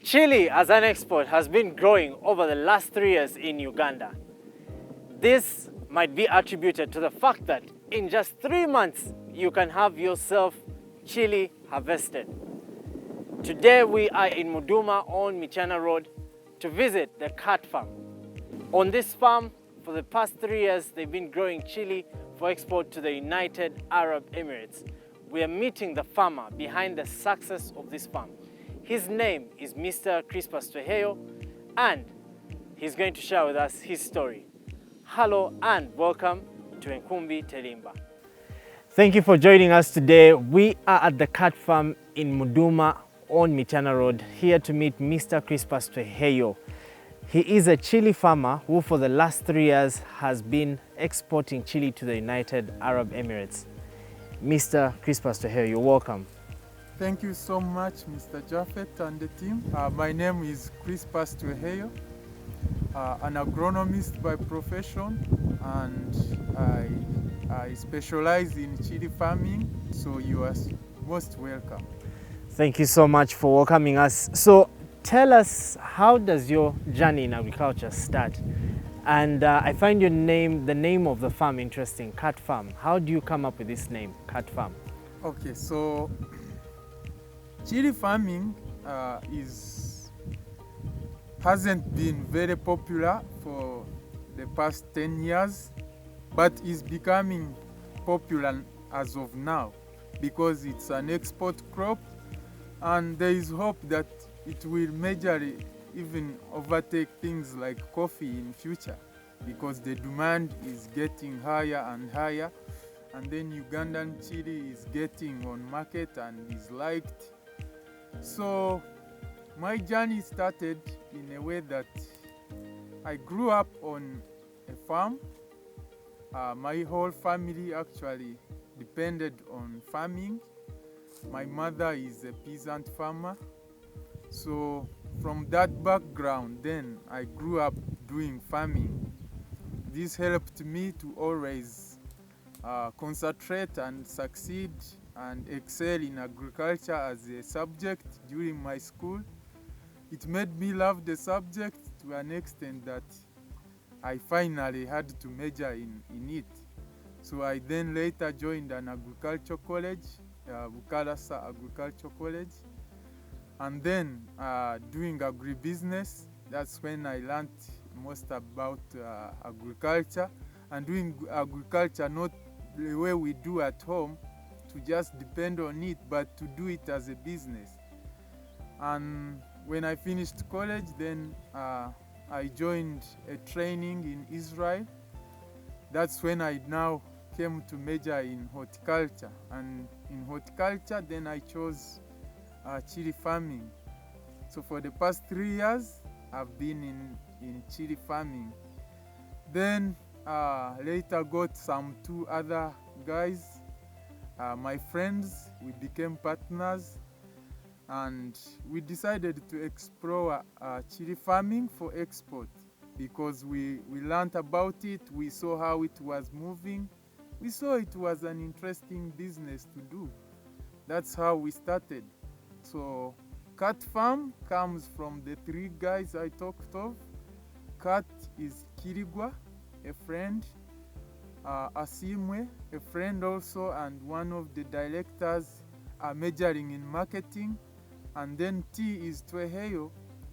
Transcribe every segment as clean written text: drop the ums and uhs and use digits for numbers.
Chili as an export has been growing over the last 3 years in Uganda. This might be attributed to the fact that in just 3 months, you can have yourself chili harvested. Today we are in Muduma on Michana Road to visit the cat farm. On this farm, for the past 3 years, they've been growing chili for export to the United Arab Emirates. We are meeting the farmer behind the success of this farm. His name is Mr. Crispus Tweheyo, and he's going to share with us his story. Hello and welcome to Enkumbi Telimba. Thank you for joining us today. We are at the cat farm in Muduma on Michana Road, here to meet Mr. Crispus Tweheyo. He is a chili farmer who for the last 3 years has been exporting chili to the United Arab Emirates. Mr. Crispus Tweheyo, you're welcome. Thank you so much, Mr. Jaffet and the team. My name is Crispus Tweheyo, an agronomist by profession, and I specialize in chili farming, so you are most welcome. Thank you so much for welcoming us. So tell us, how does your journey in agriculture start? And I find the name of the farm interesting, Cat Farm. How do you come up with this name, Cat Farm? Okay, so chili farming hasn't been very popular for the past 10 years, but is becoming popular as of now because it's an export crop, and there is hope that it will majorly even overtake things like coffee in future because the demand is getting higher and higher, and then Ugandan chili is getting on market and is liked. So my journey started in a way that I grew up on a farm. My whole family actually depended on farming. My mother is a peasant farmer. So from that background, then I grew up doing farming. This helped me to always concentrate and succeed and excel in agriculture as a subject during my school. It made me love the subject to an extent that I finally had to major in it. So I then later joined an agriculture college, Bukalasa Agriculture College, and then doing agribusiness. That's when I learned most about agriculture, and doing agriculture not the way we do at home, to just depend on it, but to do it as a business. And when I finished college, then I joined a training in Israel. That's when I now came to major in horticulture, and in horticulture then I chose chili farming. So for the past 3 years I've been in chili farming. Then later got some 2 other guys, my friends. We became partners, and we decided to explore chili farming for export because we learned about it. We saw how it was moving. We saw it was an interesting business to do. That's how we started. So Cat Farm comes from the 3 guys I talked of. Cat is Kirigwa, a friend, Asimwe, a friend also, and one of the directors majoring in marketing, and then T is Tweheyo,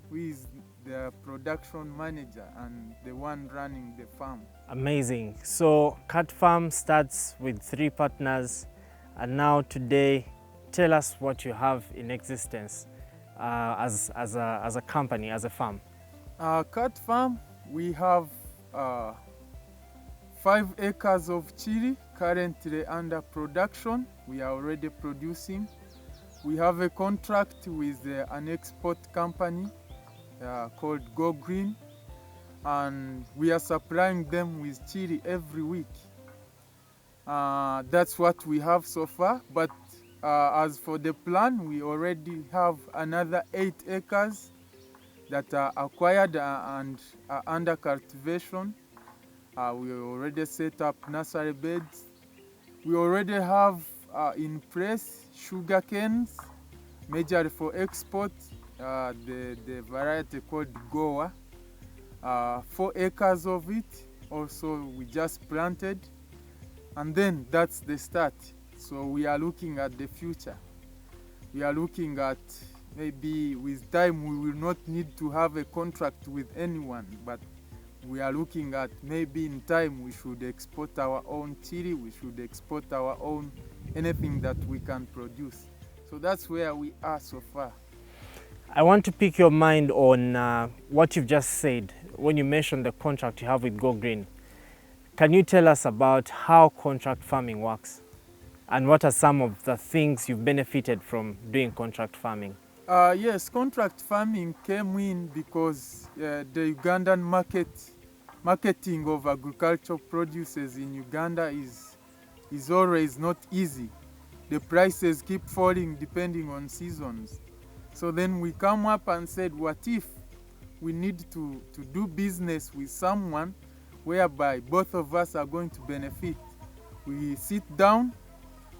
who is the production manager and the one running the farm. Amazing. So Cat Farm starts with 3 partners, and now today, tell us what you have in existence as a company, as a farm. Cat Farm, we have 5 acres of chili currently under production. We are already producing. We have a contract with an export company called Go Green, and we are supplying them with chili every week. That's what we have so far, but as for the plan, we already have another 8 acres that are acquired and are under cultivation. We already set up nursery beds. We already have in place sugar canes, majorly for export, the variety called Goa. 4 acres of it also we just planted, and then that's the start. So we are looking at the future. We are looking at maybe with time we will not need to have a contract with anyone, but we are looking at maybe in time we should export our own chili, we should export our own anything that we can produce. So that's where we are so far. I want to pick your mind on what you've just said when you mentioned the contract you have with Go Green. Can you tell us about how contract farming works? And what are some of the things you've benefited from doing contract farming? Yes, contract farming came in because the Ugandan marketing of agricultural produces in Uganda is always not easy. The prices keep falling depending on seasons. So then we come up and said, what if we need to do business with someone whereby both of us are going to benefit? We sit down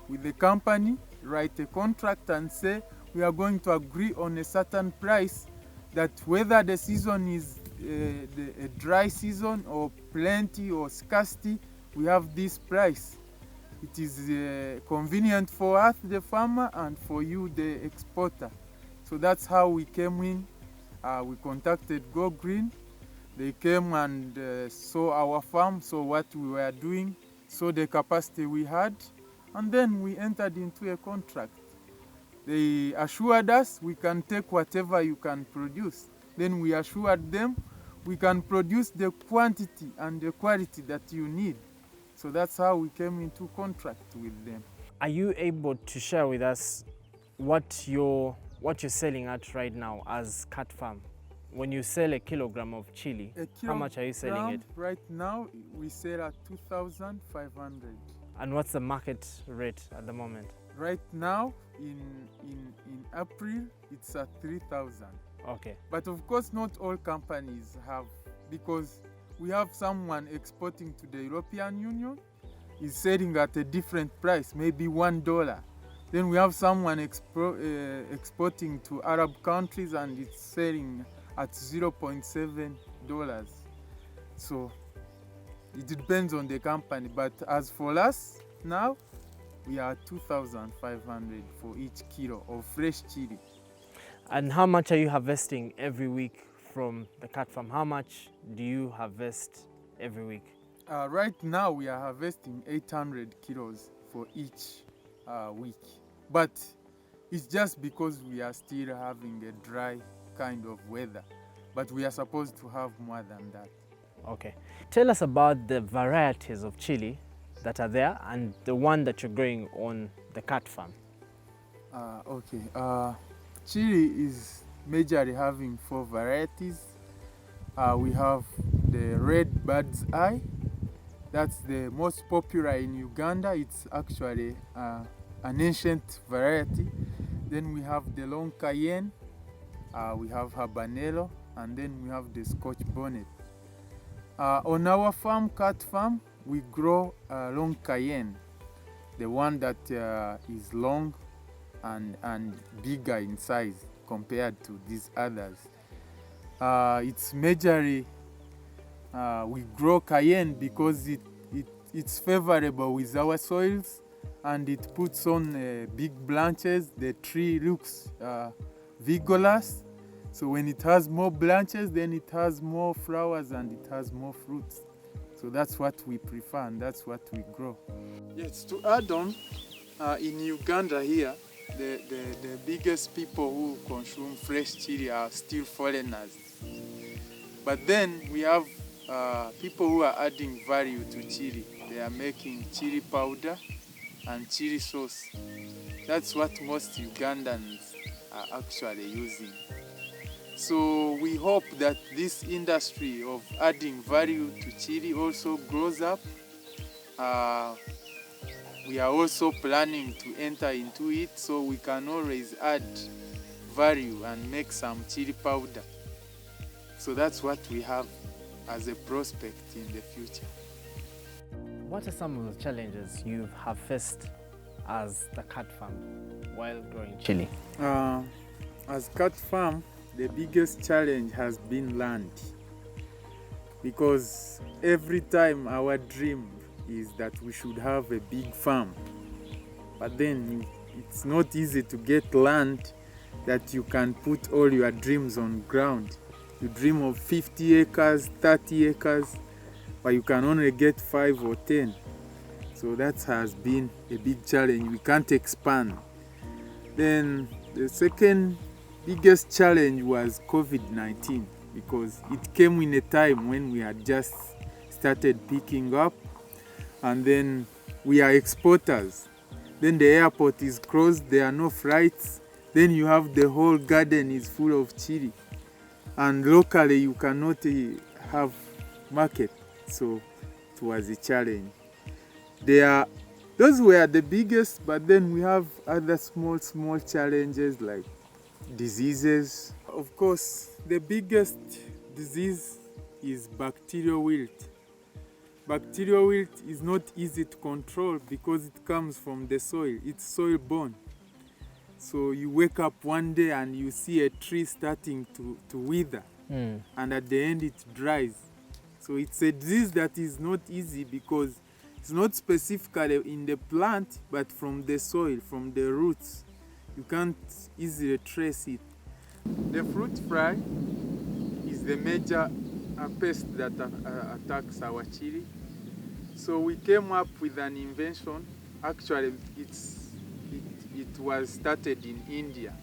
with the company, write a contract and say we are going to agree on a certain price, that whether the season is a dry season or plenty or scarcity, we have this price. It is convenient for us, the farmer, and for you, the exporter. So that's how we came in. We contacted Go Green. They came and saw our farm, saw what we were doing, saw the capacity we had, and then we entered into a contract. They assured us we can take whatever you can produce. Then we assured them we can produce the quantity and the quality that you need. So that's how we came into contract with them. Are you able to share with us what you're selling at right now as Cat Farm? When you sell a kilogram of chili, how much are you selling it? Right now we sell at 2,500. And what's the market rate at the moment? Right now in April it's at 3,000. Okay. But of course not all companies have, because we have someone exporting to the European Union, is selling at a different price, maybe $1. Then we have someone exporting to Arab countries and it's selling at $0.7. So it depends on the company, but as for us now, we are 2,500 for each kilo of fresh chili. And how much are you harvesting every week from the Cat Farm? How much do you harvest every week? Right now we are harvesting 800 kilos for each week. But it's just because we are still having a dry kind of weather. But we are supposed to have more than that. Okay. Tell us about the varieties of chili that are there and the one that you're growing on the Cat Farm. Okay. Chili is majorly having 4 varieties. We have the red bird's eye. That's the most popular in Uganda. It's actually an ancient variety. Then we have the long cayenne, we have habanero, and then we have the Scotch bonnet. On our farm, Cat Farm, we grow long cayenne, the one that is long and bigger in size compared to these others. It's majorly we grow cayenne because it's favorable with our soils and it puts on big branches. The tree looks vigorous. So when it has more branches, then it has more flowers and it has more fruits. So that's what we prefer and that's what we grow. Yes, to add on, in Uganda here, the biggest people who consume fresh chili are still foreigners. But then we have people who are adding value to chili. They are making chili powder and chili sauce. That's what most Ugandans are actually using. So we hope that this industry of adding value to chili also grows up. We are also planning to enter into it so we can always add value and make some chili powder. So that's what we have as a prospect in the future. What are some of the challenges you have faced as the Cat Farm while growing chili? As cat farm, the biggest challenge has been land, because every time our dream is that we should have a big farm, but then it's not easy to get land that you can put all your dreams on ground. You dream of 50 acres, 30 acres, but you can only get 5 or 10. So that has been a big challenge. We can't expand. Then the second biggest challenge was COVID-19, because it came in a time when we had just started picking up, and then we are exporters. Then the airport is closed, there are no flights. Then you have the whole garden is full of chili, and locally you cannot have market, so it was a challenge. Those were the biggest, but then we have other small challenges like diseases. Of course, the biggest disease is bacterial wilt. Bacterial wilt is not easy to control because it comes from the soil. It's soil borne. So you wake up one day and you see a tree starting to wither, and at the end it dries. So it's a disease that is not easy because it's not specifically in the plant, but from the soil, from the roots. You can't easily trace it. The fruit fly is the major pest that attacks our chili. So we came up with an invention. Actually, it was started in India,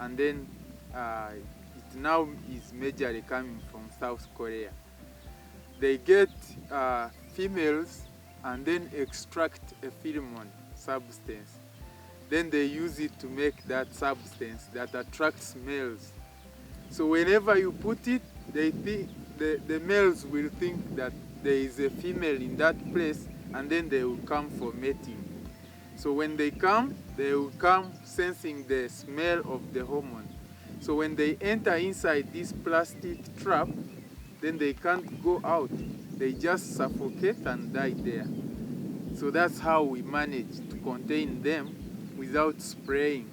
and then it now is majorly coming from South Korea. They get females and then extract a pheromone substance. Then they use it to make that substance that attracts males. So whenever you put it, they think the males will think that there is a female in that place, and then they will come for mating. So when they will come sensing the smell of the hormone. So when they enter inside this plastic trap, then they can't go out. They just suffocate and die there. So that's how we manage to contain them without spraying.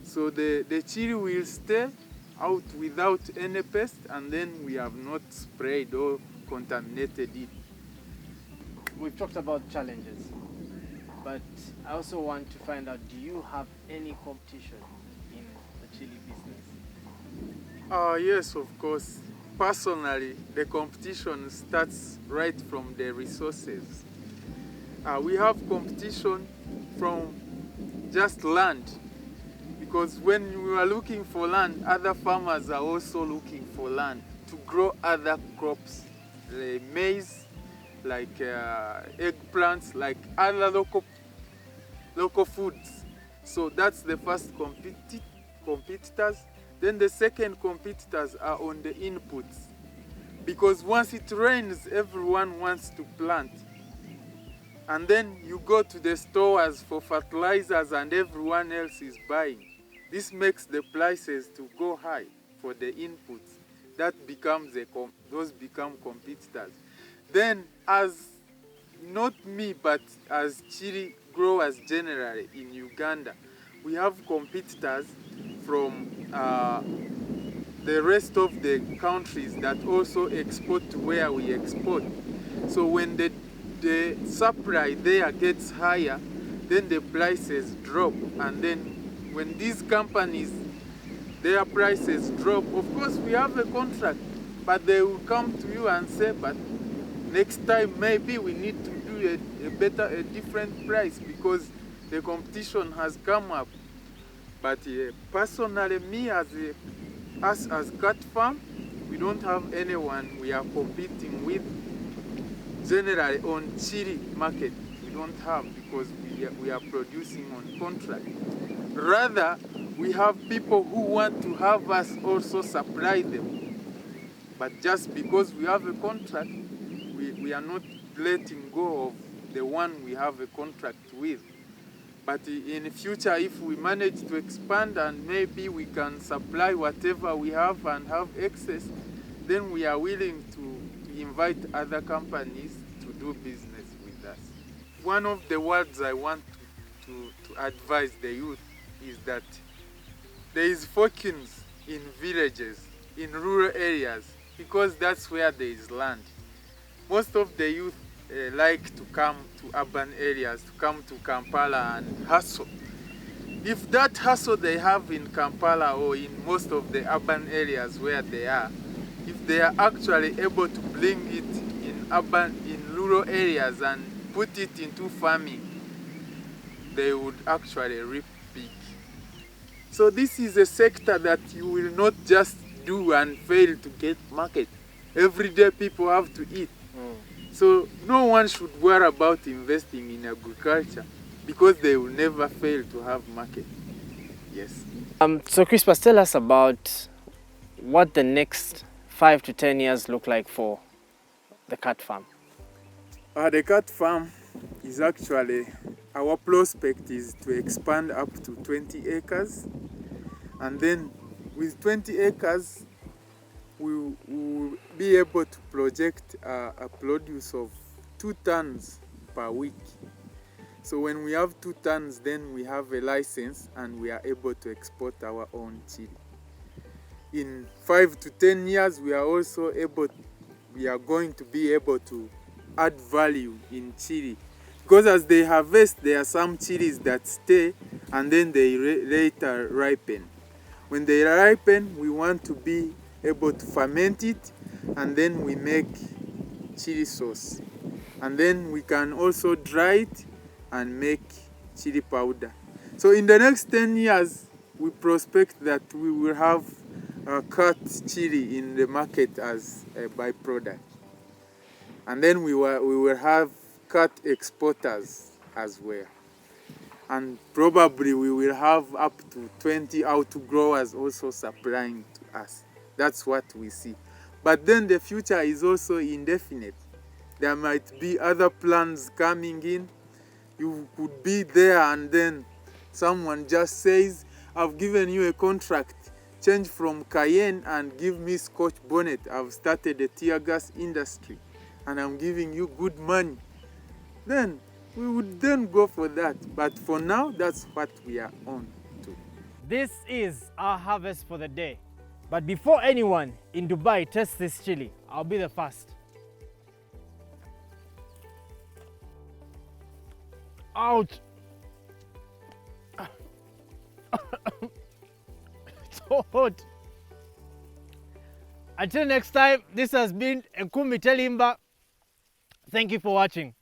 So the chili will stay out without any pest, and then we have not sprayed or contaminated it. We've talked about challenges, but I also want to find out, do you have any competition in the chili business? Yes, of course. Personally, the competition starts right from the resources. We have competition from just land, because when we are looking for land, other farmers are also looking for land to grow other crops, like maize, like eggplants, like other local foods. So that's the first competitors. Then the second competitors are on the inputs, because once it rains, everyone wants to plant. And then you go to the stores for fertilizers and everyone else is buying. This makes the prices to go high for the inputs. Those become competitors. Then, as not me, but as chili growers generally in Uganda, we have competitors from the rest of the countries that also export to where we export. So when the supply there gets higher, then the prices drop. And then when these companies, their prices drop, of course we have a contract, but they will come to you and say, but next time maybe we need to do a different price because the competition has come up. But personally, me us as cat farm, we don't have anyone we are competing with. Generally on chili market, we don't have, because we are producing on contract. Rather, we have people who want to have us also supply them. But just because we have a contract, we are not letting go of the one we have a contract with. But in the future, if we manage to expand and maybe we can supply whatever we have and have excess, then we are willing to invite other companies to do business with us. One of the words I want to advise the youth is that there is fortunes in villages, in rural areas, because that's where there is land. Most of the youth like to come to urban areas, to come to Kampala and hustle. If that hustle they have in Kampala or in most of the urban areas where they are, if they are actually able to bring it in rural areas and put it into farming, they would actually reap big. So this is a sector that you will not just do and fail to get market. Every day people have to eat. So no one should worry about investing in agriculture because they will never fail to have market. Yes. So Crispuss, tell us about what the next 5 to 10 years look like for the cat farm. The cat farm is actually, our prospect is to expand up to 20 acres. And then with 20 acres, we will be able to project a produce of 2 tons per week. So when we have 2 tons, then we have a license and we are able to export our own chili. In 5 to 10 years, we are going to be able to add value in chili. Because as they harvest, there are some chilies that stay and then they later ripen. When they ripen, we want to be able to ferment it and then we make chili sauce. And then we can also dry it and make chili powder. So in the next 10 years, we prospect that we will have cut chili in the market as a byproduct. And then we will have cut exporters as well. And probably we will have up to 20 outgrowers also supplying to us. That's what we see. But then the future is also indefinite. There might be other plans coming in. You could be there and then someone just says, I've given you a contract, change from Cayenne and give me Scotch bonnet. I've started a tear gas industry and I'm giving you good money. Then we would then go for that. But for now, that's what we are on to. This is our harvest for the day. But before anyone in Dubai tests this chili, I'll be the first. Ouch! It's so hot. Until next time, this has been Enkumbi Telimba. Thank you for watching.